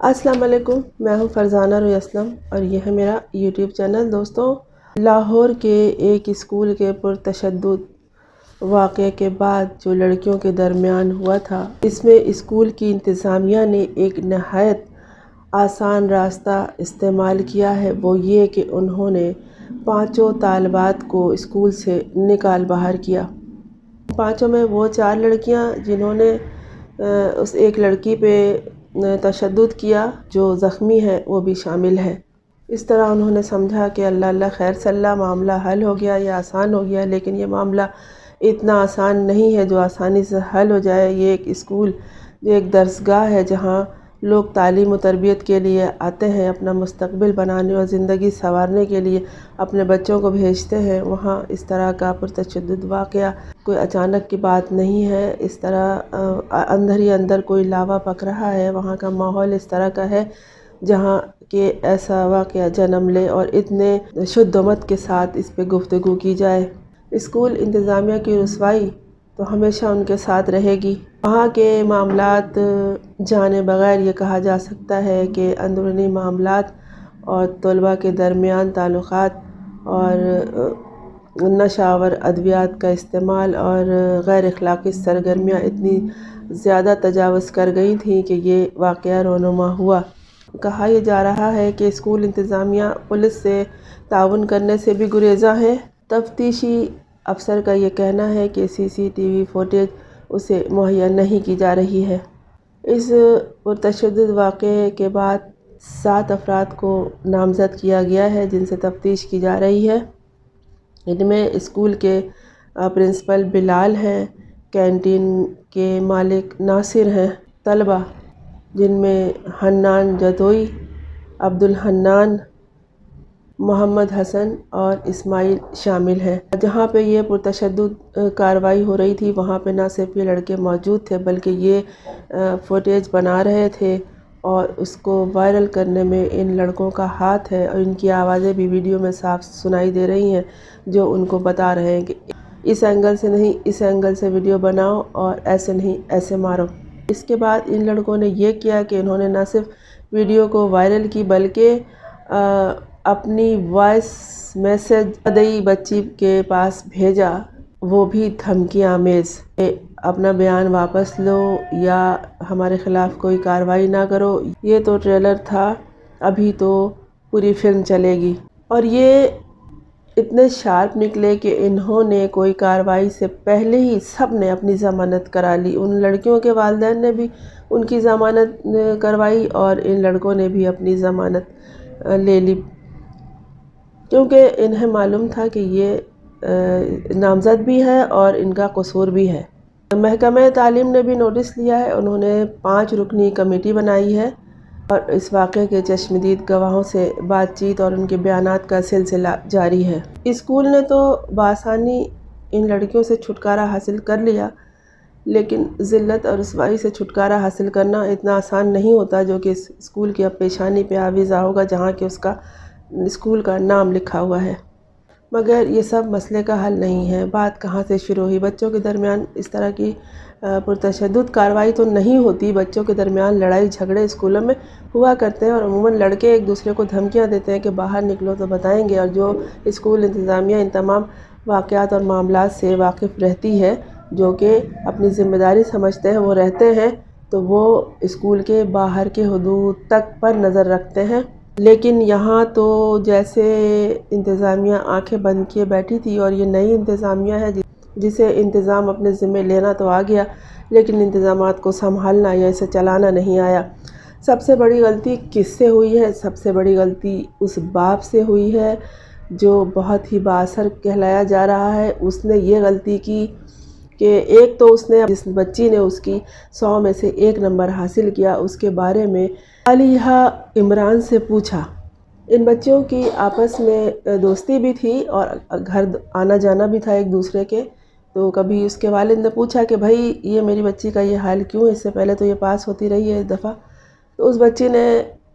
السلام علیکم، میں ہوں فرزانہ روی اسلم اور یہ ہے میرا یوٹیوب چینل۔ دوستوں، لاہور کے ایک اسکول کے پرتشدد واقعے کے بعد جو لڑکیوں کے درمیان ہوا تھا، اس میں اسکول کی انتظامیہ نے ایک نہایت آسان راستہ استعمال کیا ہے۔ وہ یہ کہ انہوں نے 5 طالبات کو اسکول سے نکال باہر کیا۔ 5 میں وہ 4 لڑکیاں جنہوں نے اس ایک لڑکی پہ تشدد کیا جو زخمی ہے وہ بھی شامل ہے۔ اس طرح انہوں نے سمجھا کہ اللہ خیر صلی اللہ، معاملہ حل ہو گیا یا آسان ہو گیا، لیکن یہ معاملہ اتنا آسان نہیں ہے جو آسانی سے حل ہو جائے۔ یہ ایک اسکول، یہ ایک درسگاہ ہے جہاں لوگ تعلیم و تربیت کے لیے آتے ہیں، اپنا مستقبل بنانے اور زندگی سنوارنے کے لیے اپنے بچوں کو بھیجتے ہیں۔ وہاں اس طرح کا پرتشدد واقعہ کوئی اچانک کی بات نہیں ہے۔ اس طرح اندر ہی اندر کوئی لاوا پک رہا ہے۔ وہاں کا ماحول اس طرح کا ہے جہاں کہ ایسا واقعہ جنم لے اور اتنے شد و مت کے ساتھ اس پہ گفتگو کی جائے۔ اسکول انتظامیہ کی رسوائی تو ہمیشہ ان کے ساتھ رہے گی۔ وہاں کے معاملات جانے بغیر یہ کہا جا سکتا ہے کہ اندرونی معاملات اور طلباء کے درمیان تعلقات اور نشہ آور ادویات کا استعمال اور غیر اخلاقی سرگرمیاں اتنی زیادہ تجاوز کر گئی تھیں کہ یہ واقعہ رونما ہوا۔ کہا یہ جا رہا ہے کہ اسکول انتظامیہ پولیس سے تعاون کرنے سے بھی گریزاں ہے۔ تفتیشی افسر کا یہ کہنا ہے کہ CCTV فوٹیج اسے مہیا نہیں کی جا رہی ہے۔ اس پرتشدد واقعے کے بعد 7 افراد کو نامزد کیا گیا ہے جن سے تفتیش کی جا رہی ہے۔ ان میں اسکول کے پرنسپل بلال ہیں، کینٹین کے مالک ناصر ہیں، طلباء جن میں حنان جتوئی، عبدالحنان، محمد حسن اور اسماعیل شامل ہیں۔ جہاں پہ یہ پرتشدد کارروائی ہو رہی تھی وہاں پہ نہ صرف یہ لڑکے موجود تھے بلکہ یہ فوٹیج بنا رہے تھے اور اس کو وائرل کرنے میں ان لڑکوں کا ہاتھ ہے، اور ان کی آوازیں بھی ویڈیو میں صاف سنائی دے رہی ہیں جو ان کو بتا رہے ہیں کہ اس اینگل سے نہیں، اس اینگل سے ویڈیو بناؤ اور ایسے نہیں ایسے مارو۔ اس کے بعد ان لڑکوں نے یہ کیا کہ انہوں نے نہ صرف ویڈیو کو وائرل کی بلکہ اپنی وائس میسج مدعی بچی کے پاس بھیجا، وہ بھی دھمکی آمیز کہ اپنا بیان واپس لو یا ہمارے خلاف کوئی کارروائی نہ کرو۔ یہ تو ٹریلر تھا، ابھی تو پوری فلم چلے گی۔ اور یہ اتنے شارپ نکلے کہ انہوں نے کوئی کارروائی سے پہلے ہی سب نے اپنی ضمانت کرا لی۔ ان لڑکیوں کے والدین نے بھی ان کی ضمانت کروائی اور ان لڑکوں نے بھی اپنی ضمانت لے لی، کیونکہ انہیں معلوم تھا کہ یہ نامزد بھی ہے اور ان کا قصور بھی ہے۔ محکمہ تعلیم نے بھی نوٹس لیا ہے، انہوں نے 5 رکنی کمیٹی بنائی ہے اور اس واقعے کے چشمدید گواہوں سے بات چیت اور ان کے بیانات کا سلسلہ جاری ہے۔ اسکول نے تو بآسانی ان لڑکیوں سے چھٹکارا حاصل کر لیا، لیکن ذلت اور رسوائی سے چھٹکارا حاصل کرنا اتنا آسان نہیں ہوتا جو کہ اسکول کی اب پیشانی پہ آویزہ ہوگا جہاں کہ اس کا اسکول کا نام لکھا ہوا ہے۔ مگر یہ سب مسئلے کا حل نہیں ہے۔ بات کہاں سے شروع ہوئی؟ بچوں کے درمیان اس طرح کی پرتشدد کارروائی تو نہیں ہوتی، بچوں کے درمیان لڑائی جھگڑے اسکولوں میں ہوا کرتے ہیں اور عموماً لڑکے ایک دوسرے کو دھمکیاں دیتے ہیں کہ باہر نکلو تو بتائیں گے، اور جو اسکول انتظامیہ ان تمام واقعات اور معاملات سے واقف رہتی ہے، جو کہ اپنی ذمہ داری سمجھتے ہیں، وہ رہتے ہیں تو وہ اسکول کے باہر کے حدود تک پر نظر رکھتے ہیں۔ لیکن یہاں تو جیسے انتظامیہ آنکھیں بند کیے بیٹھی تھی، اور یہ نئی انتظامیہ ہے جسے انتظام اپنے ذمہ لینا تو آ گیا لیکن انتظامات کو سنبھالنا یا اسے چلانا نہیں آیا۔ سب سے بڑی غلطی کس سے ہوئی ہے؟ سب سے بڑی غلطی اس باپ سے ہوئی ہے جو بہت ہی بااثر کہلایا جا رہا ہے۔ اس نے یہ غلطی کی کہ ایک تو اس نے جس بچی نے اس کی 100 میں سے 1 نمبر حاصل کیا، اس کے بارے میں علیحہ عمران سے پوچھا۔ ان بچوں کی آپس میں دوستی بھی تھی اور گھر آنا جانا بھی تھا ایک دوسرے کے، تو کبھی اس کے والد نے پوچھا کہ بھائی یہ میری بچی کا یہ حال کیوں ہے؟ اس سے پہلے تو یہ پاس ہوتی رہی ہے ایک دفعہ۔ تو اس بچی نے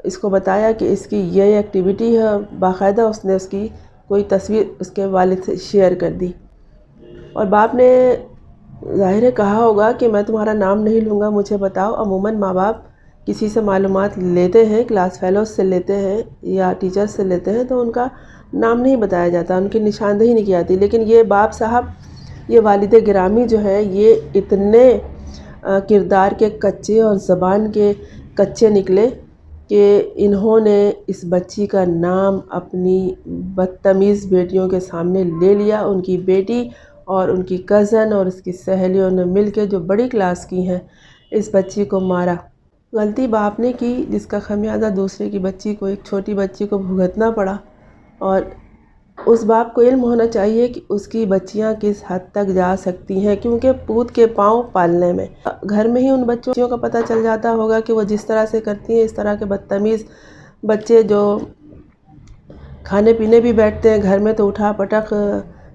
اس کو بتایا کہ اس کی یہ ایکٹیویٹی ہے، باقاعدہ اس نے اس کی کوئی تصویر اس کے والد سے شیئر کر دی، اور باپ نے ظاہر ہے کہا ہوگا کہ میں تمہارا نام نہیں لوں گا، مجھے بتاؤ۔ عموماً ماں باپ کسی سے معلومات لیتے ہیں، کلاس فیلوز سے لیتے ہیں یا ٹیچر سے لیتے ہیں، تو ان کا نام نہیں بتایا جاتا، ان کی نشاندہی نہیں کی جاتی. لیکن یہ باپ صاحب، یہ والد گرامی جو ہے، یہ اتنے کردار کے کچے اور زبان کے کچے نکلے کہ انہوں نے اس بچی کا نام اپنی بدتمیز بیٹیوں کے سامنے لے لیا. ان کی بیٹی اور ان کی کزن اور اس کی سہیلیوں نے مل کے، جو بڑی کلاس کی ہیں، اس بچی کو مارا. غلطی باپ نے کی، جس کا خمیازہ دوسرے کی بچی کو، ایک چھوٹی بچی کو بھگتنا پڑا. اور اس باپ کو علم ہونا چاہیے کہ اس کی بچیاں کس حد تک جا سکتی ہیں، کیونکہ پوت کے پاؤں پالنے میں. گھر میں ہی ان بچوں کا پتہ چل جاتا ہوگا کہ وہ جس طرح سے کرتی ہیں، اس طرح کے بدتمیز بچے جو کھانے پینے بھی بیٹھتے ہیں گھر میں تو اٹھا پٹک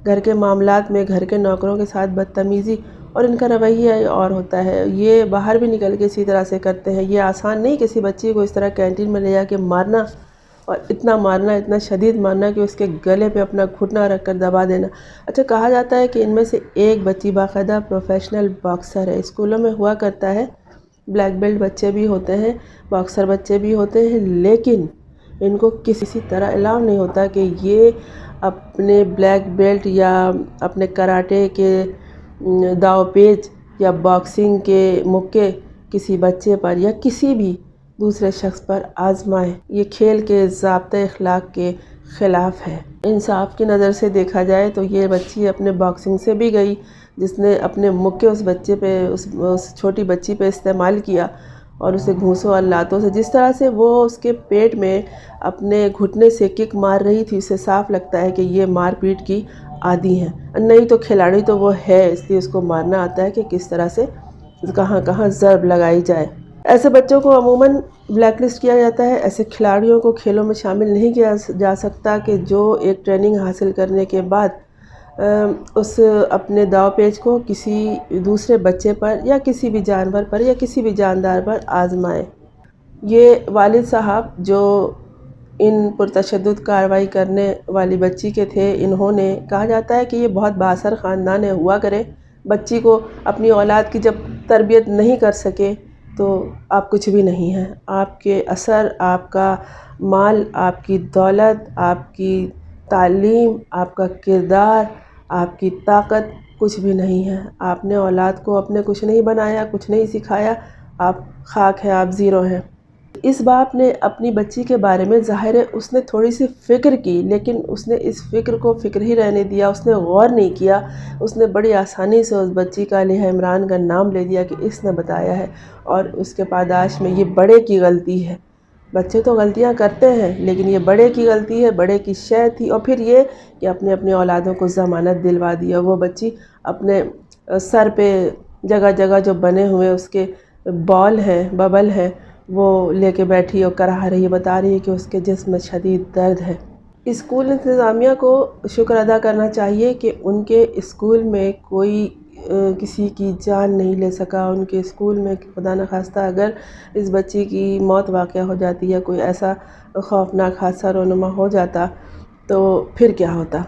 گھر کے معاملات میں گھر کے نوکروں کے ساتھ بدتمیزی، اور ان کا رویہ اور ہوتا ہے. یہ باہر بھی نکل کے اسی طرح سے کرتے ہیں. یہ آسان نہیں کسی بچی کو اس طرح کینٹین میں لے جا کے مارنا، اور اتنا مارنا، اتنا شدید مارنا کہ اس کے گلے پہ اپنا گھٹنا رکھ کر دبا دینا. اچھا، کہا جاتا ہے کہ ان میں سے ایک بچی باقاعدہ پروفیشنل باکسر ہے. اسکولوں میں ہوا کرتا ہے، بلیک بیلٹ بچے بھی ہوتے ہیں، باکسر بچے بھی ہوتے ہیں، لیکن ان کو کسی طرح الاؤ نہیں ہوتا کہ یہ اپنے بلیک بیلٹ یا اپنے کراٹے کے داؤ پیچ یا باکسنگ کے مکے کسی بچے پر یا کسی بھی دوسرے شخص پر آزمائے. یہ کھیل کے ضابطۂ اخلاق کے خلاف ہے. انصاف کی نظر سے دیکھا جائے تو یہ بچی اپنے باکسنگ سے بھی گئی، جس نے اپنے مکے اس بچے پہ، اس چھوٹی بچی پہ استعمال کیا، اور اسے گھونسوں اور لاتوں سے، جس طرح سے وہ اس کے پیٹ میں اپنے گھٹنے سے کک مار رہی تھی، اسے صاف لگتا ہے کہ یہ مار پیٹ کی عادی ہیں. نہیں تو کھلاڑی تو وہ ہے، اس لیے اس کو مارنا آتا ہے کہ کس طرح سے کہاں کہاں ضرب لگائی جائے. ایسے بچوں کو عموماً بلیک لسٹ کیا جاتا ہے. ایسے کھلاڑیوں کو کھیلوں میں شامل نہیں کیا جا سکتا کہ جو ایک ٹریننگ حاصل کرنے کے بعد اس اپنے داؤ پیچ کو کسی دوسرے بچے پر یا کسی بھی جانور پر یا کسی بھی جاندار پر آزمائے. یہ والد صاحب جو ان پرتشدد کارروائی کرنے والی بچی کے تھے، انہوں نے، کہا جاتا ہے کہ یہ بہت بااثر خاندان ہوا کرے. بچی کو اپنی اولاد کی جب تربیت نہیں کر سکے تو آپ کچھ بھی نہیں ہیں. آپ کے اثر، آپ کا مال، آپ کی دولت، آپ کی تعلیم، آپ کا کردار، آپ کی طاقت کچھ بھی نہیں ہے. آپ نے اولاد کو اپنے کچھ نہیں بنایا، کچھ نہیں سکھایا. آپ خاک ہیں، آپ زیرو ہیں. اس باپ نے اپنی بچی کے بارے میں، ظاہر ہے اس نے تھوڑی سی فکر کی، لیکن اس نے اس فکر کو فکر ہی رہنے دیا. اس نے غور نہیں کیا. اس نے بڑی آسانی سے اس بچی کا، علیہ عمران کا نام لے دیا کہ اس نے بتایا ہے، اور اس کے پاداش میں یہ بڑے کی غلطی ہے. بچے تو غلطیاں کرتے ہیں، لیکن یہ بڑے کی غلطی ہے، بڑے کی شے تھی. اور پھر یہ کہ اپنے اولادوں کو ضمانت دلوا دیا. وہ بچی اپنے سر پہ جگہ جگہ جو بنے ہوئے اس کے بال ہیں، ببل ہیں، وہ لے کے بیٹھی اور کرا رہی ہے، بتا رہی ہے کہ اس کے جسم میں شدید درد ہے. اسکول انتظامیہ کو شکر ادا کرنا چاہیے کہ ان کے اسکول میں کوئی کسی کی جان نہیں لے سکا. ان کے اسکول میں خدا نخواستہ اگر اس بچی کی موت واقع ہو جاتی ہے، کوئی ایسا خوفناک حادثہ رونما ہو جاتا تو پھر کیا ہوتا.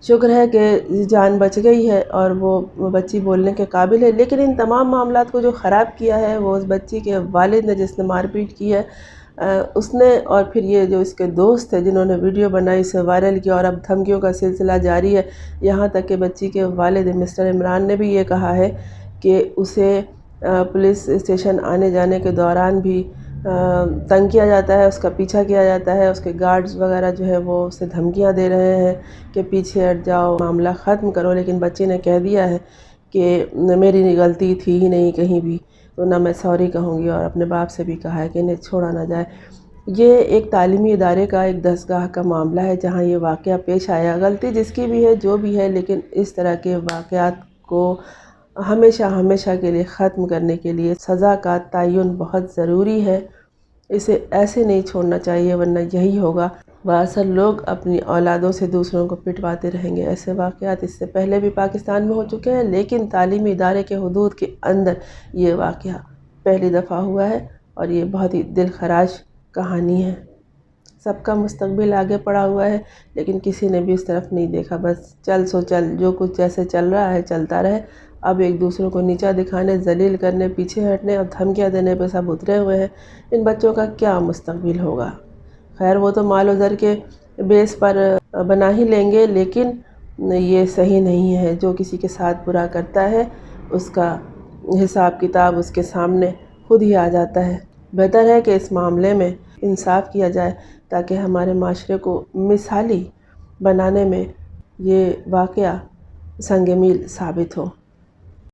شکر ہے کہ جان بچ گئی ہے اور وہ بچی بولنے کے قابل ہے. لیکن ان تمام معاملات کو جو خراب کیا ہے وہ اس بچی کے والد نے، جس نے مار پیٹ کی ہے اس نے، اور پھر یہ جو اس کے دوست تھے جنہوں نے ویڈیو بنائی، اسے وائرل کیا، اور اب دھمکیوں کا سلسلہ جاری ہے. یہاں تک کہ بچی کے والد مسٹر عمران نے بھی یہ کہا ہے کہ اسے پولیس اسٹیشن آنے جانے کے دوران بھی تنگ کیا جاتا ہے، اس کا پیچھا کیا جاتا ہے. اس کے گارڈز وغیرہ جو ہے وہ اسے دھمکیاں دے رہے ہیں کہ پیچھے ہٹ جاؤ، معاملہ ختم کرو. لیکن بچے نے کہہ دیا ہے کہ میری غلطی تھی ہی نہیں کہیں بھی، تو نہ میں سوری کہوں گی، اور اپنے باپ سے بھی کہا ہے کہ انہیں چھوڑا نہ جائے. یہ ایک تعلیمی ادارے کا، ایک دستگاہ کا معاملہ ہے جہاں یہ واقعہ پیش آیا. غلطی جس کی بھی ہے، جو بھی ہے، لیکن اس طرح کے واقعات کو ہمیشہ ہمیشہ کے لیے ختم کرنے کے لیے سزا کا تعین بہت ضروری ہے. اسے ایسے نہیں چھوڑنا چاہیے، ورنہ یہی ہوگا، بااثر لوگ اپنی اولادوں سے دوسروں کو پٹواتے رہیں گے. ایسے واقعات اس سے پہلے بھی پاکستان میں ہو چکے ہیں، لیکن تعلیمی ادارے کے حدود کے اندر یہ واقعہ پہلی دفعہ ہوا ہے، اور یہ بہت ہی دل خراش کہانی ہے. سب کا مستقبل آگے پڑا ہوا ہے، لیکن کسی نے بھی اس طرف نہیں دیکھا۔ بس چل سو چل، جو کچھ جیسے چل رہا ہے چلتا رہے۔ اب ایک دوسروں کو نیچا دکھانے، ذلیل کرنے، پیچھے ہٹنے اور دھمکیاں دینے پہ سب اترے ہوئے ہیں۔ ان بچوں کا کیا مستقبل ہوگا؟ خیر وہ تو مال و زر کے بیس پر بنا ہی لیں گے، لیکن یہ صحیح نہیں ہے۔ جو کسی کے ساتھ برا کرتا ہے اس کا حساب کتاب اس کے سامنے خود ہی آ جاتا ہے۔ بہتر ہے کہ اس معاملے میں انصاف کیا جائے تاکہ ہمارے معاشرے کو مثالی بنانے میں یہ واقعہ سنگ میل ثابت ہو۔